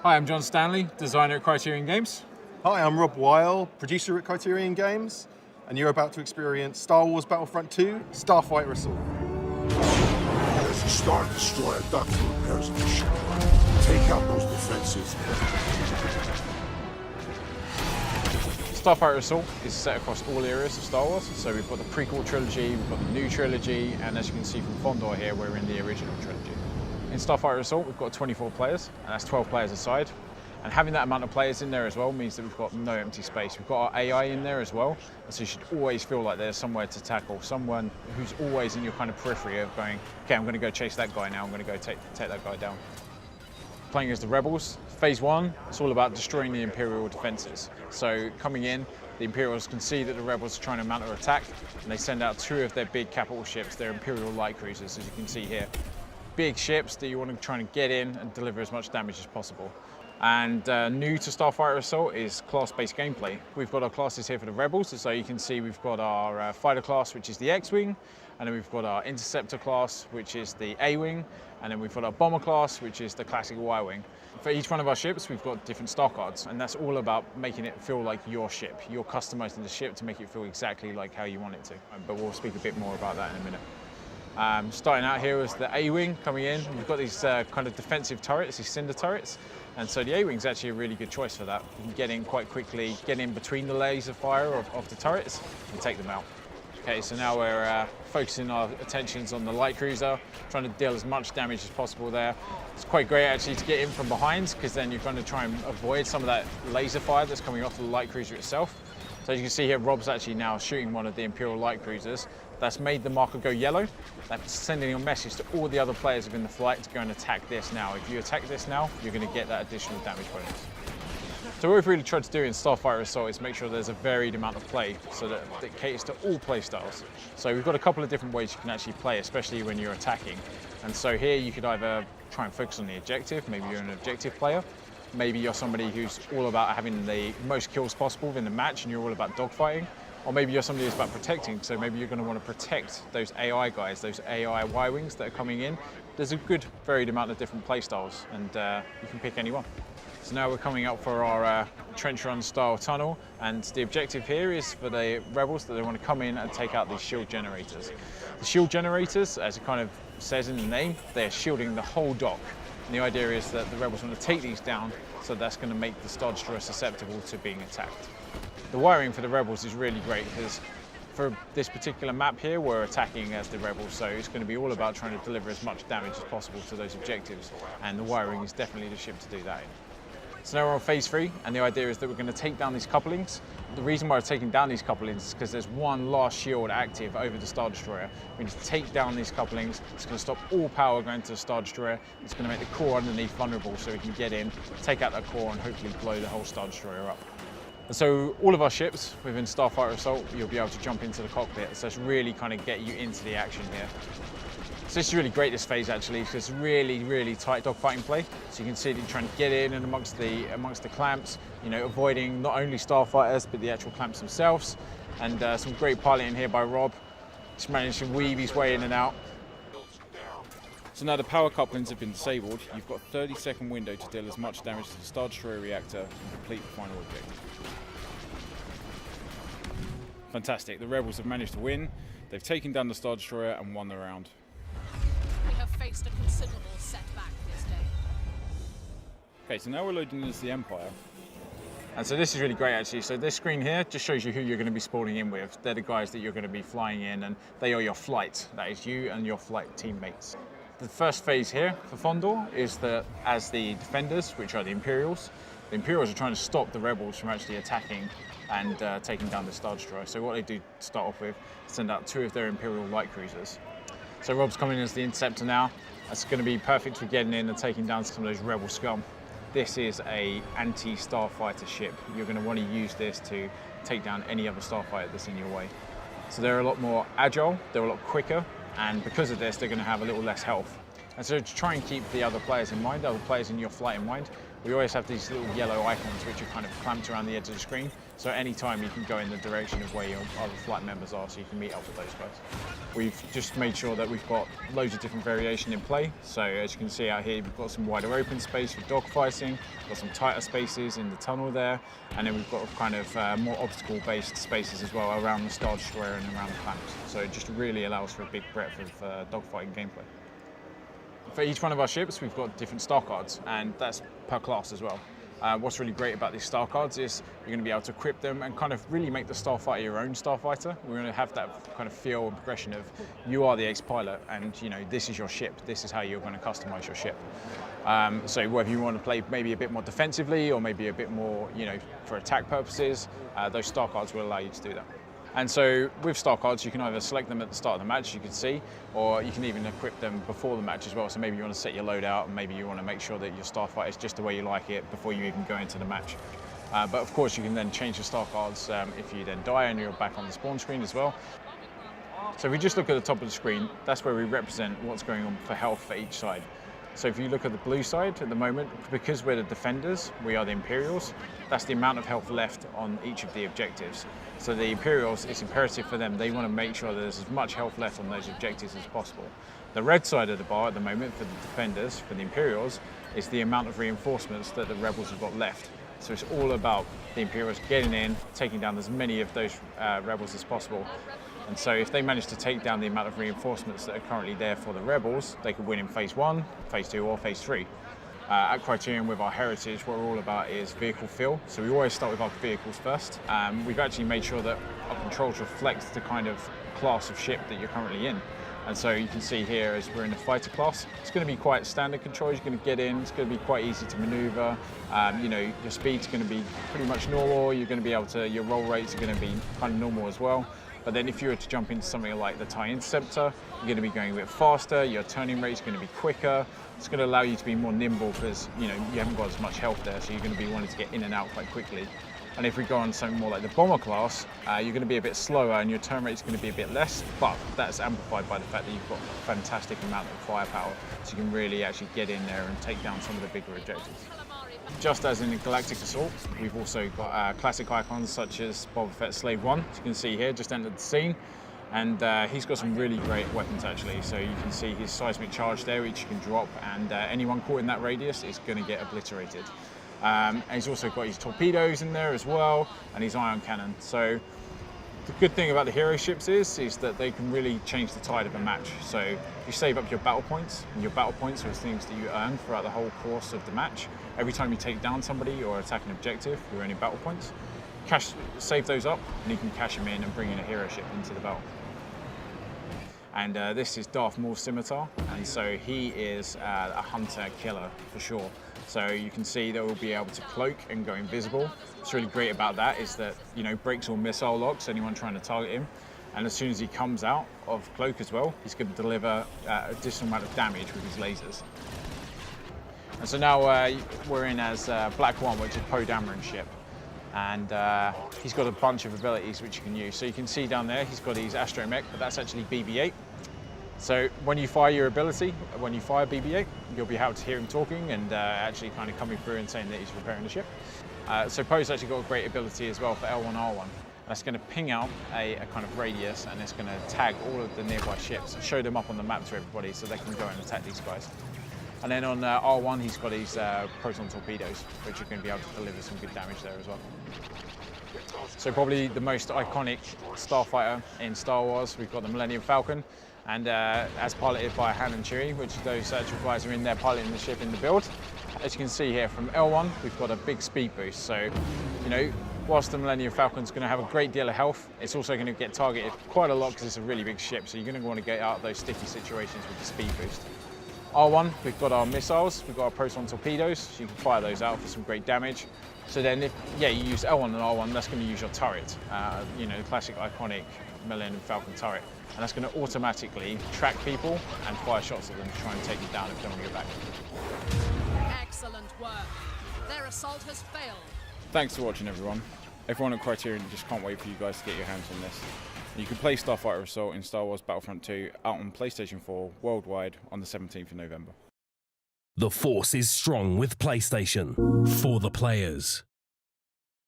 Hi, I'm John Stanley, designer at Criterion Games. Hi, I'm Rob Weil, producer at Criterion Games, and you're about to experience Star Wars Battlefront 2, Starfighter Assault. There's a Star Destroyer docked for repairs of the ship. Take out those defenses. Starfighter Assault is set across all areas of Star Wars. So we've got the prequel trilogy, we've got the new trilogy, and as you can see from Fondor here, we're in the original trilogy. In Starfighter Assault, we've got 24 players, and that's 12 players a side. And having that amount of players in there as well means that we've got no empty space. We've got our AI in there as well, and so you should always feel like there's somewhere to tackle, someone who's always in your kind of periphery of going, okay, I'm going to go chase that guy now, I'm going to go take that guy down. Playing as the Rebels, Phase 1, it's all about destroying the Imperial defenses. So coming in, the Imperials can see that the Rebels are trying to mount an attack, and they send out 2 of their big capital ships, their Imperial light cruisers, as you can see here. Big ships that you want to try and get in and deliver as much damage as possible. And new to Starfighter Assault is class-based gameplay. We've got our classes here for the Rebels, so you can see we've got our fighter class, which is the X-Wing, and then we've got our interceptor class, which is the A-Wing, and then we've got our bomber class, which is the classic Y-Wing. For each one of our ships, we've got different star cards, and that's all about making it feel like your ship. You're customizing the ship to make it feel exactly like how you want it to. But we'll speak a bit more about that in a minute. Starting out here is the A-Wing coming in. We've got these kind of defensive turrets, these cinder turrets. And so the A-Wing is actually a really good choice for that. You can get in quite quickly, get in between the laser fire of the turrets and take them out. Okay, so now we're focusing our attentions on the light cruiser, trying to deal as much damage as possible there. It's quite great actually to get in from behind, because then you're going to try and avoid some of that laser fire that's coming off the light cruiser itself. So as you can see here, Rob's actually now shooting one of the Imperial light cruisers. That's made the marker go yellow. That's sending a message to all the other players within the flight to go and attack this now. If you attack this now, you're going to get that additional damage bonus. So what we've really tried to do in Starfighter Assault is make sure there's a varied amount of play, so that it caters to all play styles. So we've got a couple of different ways you can actually play, especially when you're attacking. And so here you could either try and focus on the objective, maybe you're an objective player. Maybe you're somebody who's all about having the most kills possible within the match and you're all about dogfighting. Or maybe you're somebody who's about protecting, so maybe you're going to want to protect those AI guys, those AI Y-Wings that are coming in. There's a good varied amount of different play styles, and you can pick any one. So now we're coming up for our trench run style tunnel, and the objective here is for the Rebels that they want to come in and take out these shield generators. The shield generators, as it kind of says in the name, they're shielding the whole dock. And the idea is that the Rebels want to take these down, so that's going to make the Star Destroyer susceptible to being attacked. The wiring for the Rebels is really great, because for this particular map here, we're attacking as the Rebels, so it's going to be all about trying to deliver as much damage as possible to those objectives, and the wiring is definitely the ship to do that in. So now we're on Phase 3, and the idea is that we're going to take down these couplings. The reason why we're taking down these couplings is because there's one last shield active over the Star Destroyer. We're going to take down these couplings. It's going to stop all power going to the Star Destroyer. It's going to make the core underneath vulnerable, so we can get in, take out that core, and hopefully blow the whole Star Destroyer up. And so all of our ships within Starfighter Assault, you'll be able to jump into the cockpit. So it's really kind of get you into the action here. So this is really great, this phase actually, because it's really, really tight dogfighting play. So you can see that you're trying to get in and amongst the clamps, you know, avoiding not only starfighters, but the actual clamps themselves. And some great piloting here by Rob. He's managed to weave his way in and out. So now the power couplings have been disabled, you've got a 30-second window to deal as much damage to the Star Destroyer reactor and complete the final objective. Fantastic, the Rebels have managed to win. They've taken down the Star Destroyer and won the round. We have faced a considerable setback this day. Okay, so now we're loading into the Empire. And so this is really great actually. So this screen here just shows you who you're going to be spawning in with. They're the guys that you're going to be flying in, and they are your flight. That is you and your flight teammates. The first phase here for Fondor is that as the defenders, which are the Imperials are trying to stop the Rebels from actually attacking and taking down the Star Destroyer. So what they do to start off with, send out 2 of their Imperial light cruisers. So Rob's coming in as the interceptor now. That's going to be perfect for getting in and taking down some of those Rebel scum. This is a anti-starfighter ship. You're going to want to use this to take down any other starfighter that's in your way. So they're a lot more agile, they're a lot quicker, and because of this, they're going to have a little less health. And so to try and keep the other players in mind, other players in your flight in mind, we always have these little yellow icons which are kind of clamped around the edge of the screen. So any time you can go in the direction of where your other flight members are, so you can meet up with those guys. We've just made sure that we've got loads of different variation in play. So as you can see out here, we've got some wider open space for dogfighting, got some tighter spaces in the tunnel there, and then we've got kind of more obstacle-based spaces as well around the Star Destroyer and around the planets. So it just really allows for a big breadth of dogfighting gameplay. For each one of our ships, we've got different star cards, and that's per class as well. What's really great about these star cards is you're going to be able to equip them and kind of really make the Starfighter your own Starfighter. We're going to have that kind of feel and progression of you are the ace pilot, and you know this is your ship. This is how you're going to customize your ship. So whether you want to play maybe a bit more defensively or maybe a bit more, you know, for attack purposes, those star cards will allow you to do that. And so with star cards, you can either select them at the start of the match, you can see, or you can even equip them before the match as well. So maybe you want to set your load out, and maybe you want to make sure that your Starfighter is just the way you like it before you even go into the match. But of course, you can then change the star cards if you then die and you're back on the spawn screen as well. So if we just look at the top of the screen, that's where we represent what's going on for health for each side. So if you look at the blue side at the moment, because we're the defenders, we are the Imperials, that's the amount of health left on each of the objectives. So the Imperials, it's imperative for them, they want to make sure that there's as much health left on those objectives as possible. The red side of the bar at the moment for the defenders, for the Imperials, is the amount of reinforcements that the rebels have got left. So it's all about the Imperials getting in, taking down as many of those rebels as possible. And so if they manage to take down the amount of reinforcements that are currently there for the rebels, they could win in phase 1, phase 2 or phase 3. At Criterion with our heritage, what we're all about is vehicle feel. So we always start with our vehicles first. We've actually made sure that our controls reflect the kind of class of ship that you're currently in. And so you can see here as we're in the fighter class, it's going to be quite standard controls. You're going to get in, it's going to be quite easy to maneuver. You know, your speed's going to be pretty much normal. You're going to be able to, your roll rates are going to be kind of normal as well. But then if you were to jump into something like the TIE Interceptor, you're going to be going a bit faster, your turning rate is going to be quicker. It's going to allow you to be more nimble because, you know, you haven't got as much health there, so you're going to be wanting to get in and out quite quickly. And if we go on something more like the bomber class, you're going to be a bit slower and your turn rate is going to be a bit less, but that's amplified by the fact that you've got a fantastic amount of firepower, so you can really actually get in there and take down some of the bigger objectives. Just as in the Galactic Assault, we've also got classic icons such as Boba Fett's Slave 1, as you can see here, just entered the scene. And he's got some really great weapons actually. So you can see his seismic charge there, which you can drop, and anyone caught in that radius is going to get obliterated. And he's also got his torpedoes in there as well, and his ion cannon. So the good thing about the hero ships is that they can really change the tide of a match. So you save up your battle points, and your battle points are things that you earn throughout the whole course of the match. Every time you take down somebody or attack an objective, you're earning battle points. Save those up, and you can cash them in and bring in a hero ship into the battle. And this is Darth Maul's scimitar, and so he is a hunter killer for sure. So you can see that we'll be able to cloak and go invisible. What's really great about that is that, you know, breaks all missile locks, anyone trying to target him. And as soon as he comes out of cloak as well, he's going to deliver additional amount of damage with his lasers. And so now we're in as Black One, which is Poe Dameron's ship. And he's got a bunch of abilities which you can use. So you can see down there, he's got his astromech, but that's actually BB-8. So when you fire your ability, when you fire BB-8, you'll be able to hear him talking and actually kind of coming through and saying that he's repairing the ship. So Poe's actually got a great ability as well for L1R1. That's going to ping out a kind of radius, and it's going to tag all of the nearby ships and show them up on the map to everybody so they can go and attack these guys. And then on R1, he's got his proton torpedoes, which are going to be able to deliver some good damage there as well. So probably the most iconic starfighter in Star Wars, we've got the Millennium Falcon, and as piloted by Han and Chewie, which those actual guys are in there piloting the ship in the build. As you can see here from L1, we've got a big speed boost. So, you know, whilst the Millennium Falcon's going to have a great deal of health, it's also going to get targeted quite a lot because it's a really big ship. So you're going to want to get out of those sticky situations with the speed boost. R1, we've got our missiles, we've got our proton torpedoes, so you can fire those out for some great damage. So then if, you use L1 and R1, that's going to use your turret, you know, the classic iconic Millennium Falcon turret. And that's going to automatically track people and fire shots at them to try and take them down if they want to go back. Excellent work. Their assault has failed. Thanks for watching, everyone. Everyone at Criterion just can't wait for you guys to get your hands on this. You can play Starfighter Assault in Star Wars Battlefront 2 out on PlayStation 4 worldwide on the 17th of November. The force is strong with PlayStation. For the players.